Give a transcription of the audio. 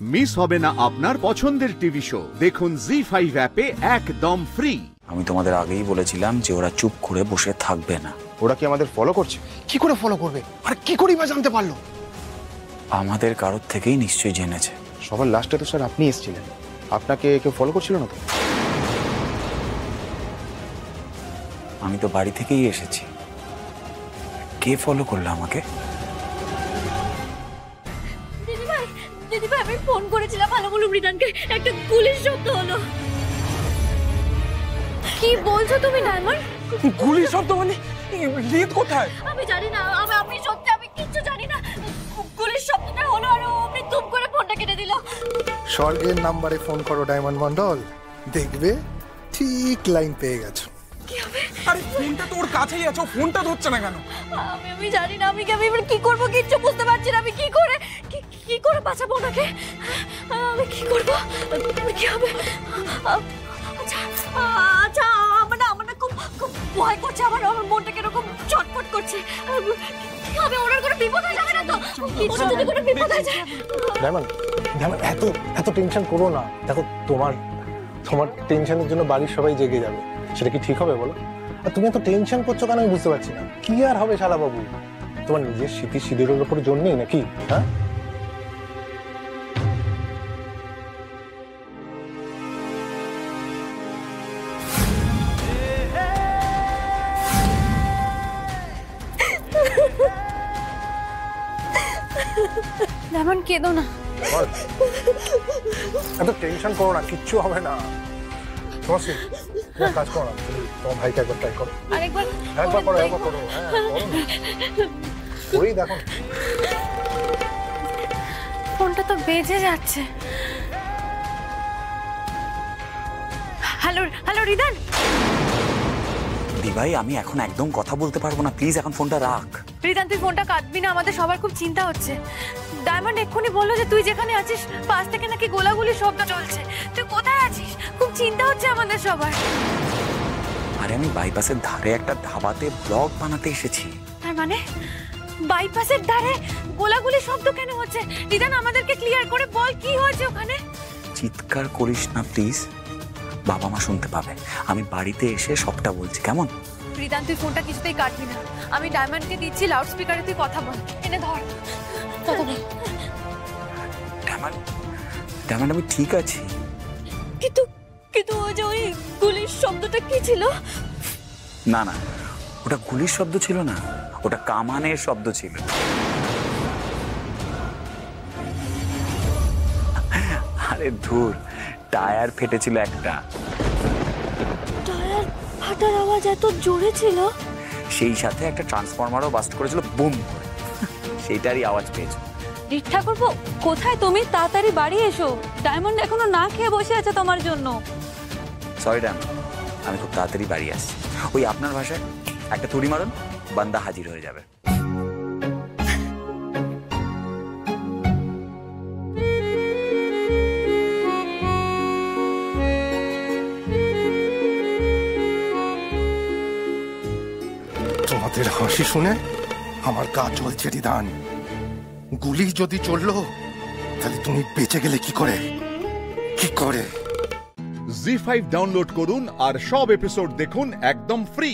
Miss হবে না আপনার পছন্দের টিভি শো। দেখুন জি5 অ্যাপে একদম ফ্রি। আমি তোমাদের আগেই বলেছিলাম যে ওরা চুপ করে বসে থাকবে না। ওরা কি আমাদের ফলো করছে? কি করে ফলো করবে? আর কি করেই বা জানতে পারলো? আমাদের কারোর থেকেই নিশ্চয়ই জেনেছে। সবার লাস্টে তো স্যার আপনি এসেছিলেন, আপনাকে কেউ ফলো করছিল না তো? আমি তো বাড়ি থেকেই এসেছি, কে ফলো করলো আমাকে? দিদিভাই আমি ফোন করেছিলাম আলমুল মৃদানকে, একটা গুলির শব্দ হলো। কি বলছো তুমি ডায়মন্ড? গুলির শব্দ মানে? রিদ কোথায়? আমি জানি না, আমি সত্যি আমি কিচ্ছু জানি না। গুলির শব্দটা হলো আর অমনি তুম করে ফোনটা কেটে দিল। স্বর্গের নাম্বারে ফোন করো ডায়মন্ড মন্ডল, দেখবে ঠিক লাইন পেয়ে গেছো। কি হবে? আরে ফোনটা তো ওর কাছেই আছে, ফোনটা ধরছে না কেন? আমি জানি না, আমি এবার কি করব কিচ্ছু বুঝতে পারছি না। আমি কি করে বাঁচাবো ওনাকে? আমি কি করব? কি হবে? আচ্ছা আচ্ছা, আমার না খুব ভয় করছে, আমার মনটা কিরকম চটপট করছে। কি হবে? ওনার কোনো বিপদ হয়ে যাবে না তো? কিছু যদি কোনো বিপদ হয়ে যায়। ডায়মন্ড এত টেনশন করো না। দেখো তোমার টেনশনের জন্য বাড়ির সবাই জেগে যাবে, সেটা কি ঠিক হবে বলো? আর তুমি এত টেনশন করছো কেন আমি বুঝতে পারছি না। কি আর হবে শালা বাবু, তোমার নিজের স্মৃতি সিঁদুরের উপর জোর নেই নাকি? হ্যাঁ, ডায়মন্ড কেঁদো না। এত টেনশন করো না, কিচ্ছু হবে না। তোমার কাজ করো না, তোমার ভাইকে একবার ট্রাই করো, একবার করো। হ্যাঁ ওই দেখো ফোনটা তো বেজে যাচ্ছে। হ্যালো রিদান। দিভাই আমি এখন একদম কথা বলতে পারবো না, প্লিজ এখন ফোনটা রাখ। রিদান তুই ফোনটা কাটবি না, আমাদের সবার খুব চিন্তা হচ্ছে। ডায়মন্ড এক্ষুনি বললো যে তুই যেখানে আছিস পাশ থেকে নাকি গোলাগুলির শব্দ চলছে। তুই কোথায় আছিস? খুব চিন্তা হচ্ছে আমাদের সবার। আরে আমি বাইপাসের ধারে একটা ধাবাতে ব্লগ বানাতে এসেছি। তার মানে বাইপাসের ধারে গোলাগুলির শব্দ কেন হচ্ছে? রিদান আমাদেরকে ক্লিয়ার করে বল কি হয়েছে ওখানে। চিৎকার করিস না প্লিজ, বাবা মা শুনতে পাবে। আমি বাড়িতে এসে সবটা বলছি, কেমন? রিদান তুই ফোনটা কিছুতেই কাটবি না, আমি ডায়মন্ডকে দিচ্ছি লাউড স্পিকারে, তুই কথা বল। এনে ধর কথা বল। ডায়মন্ড আমি ঠিক আছি। কিন্তু ওই গুলির শব্দটা কি ছিল? না ওটা গুলির শব্দ ছিল না, ওটা কামানের শব্দ ছিল। আরে ধুর, টায়ার ফেটেছিল একটা। টায়ার ফাটার আওয়াজ এত জোরে ছিল? সেই সাথে একটা ট্রান্সফরমারও বাস্ট করেছিল বুম করে, সেইটারই আওয়াজ পেয়েছে। ঠাকুরপো কোথায় তুমি? তাড়াতাড়ি বাড়ি এসো, ডায়মন্ড এখনো না খেয়ে বসে আছে তোমার জন্য। সরি ডায়মন্ড, আমি খুব তাড়াতাড়ি বাড়ি আসছি। ওই আপনার ভাষায় একটা তুড়ি মারুন, বান্দা হাজির হয়ে যাবে। তোমাদের হাসি শুনে আমার গা জ্বলছে রিদান। গুলি যদি চললো তাহলে তুমি বেঁচে গেলে কি করে? জি5 ডাউনলোড করুন আর সব এপিসোড দেখুন একদম ফ্রি।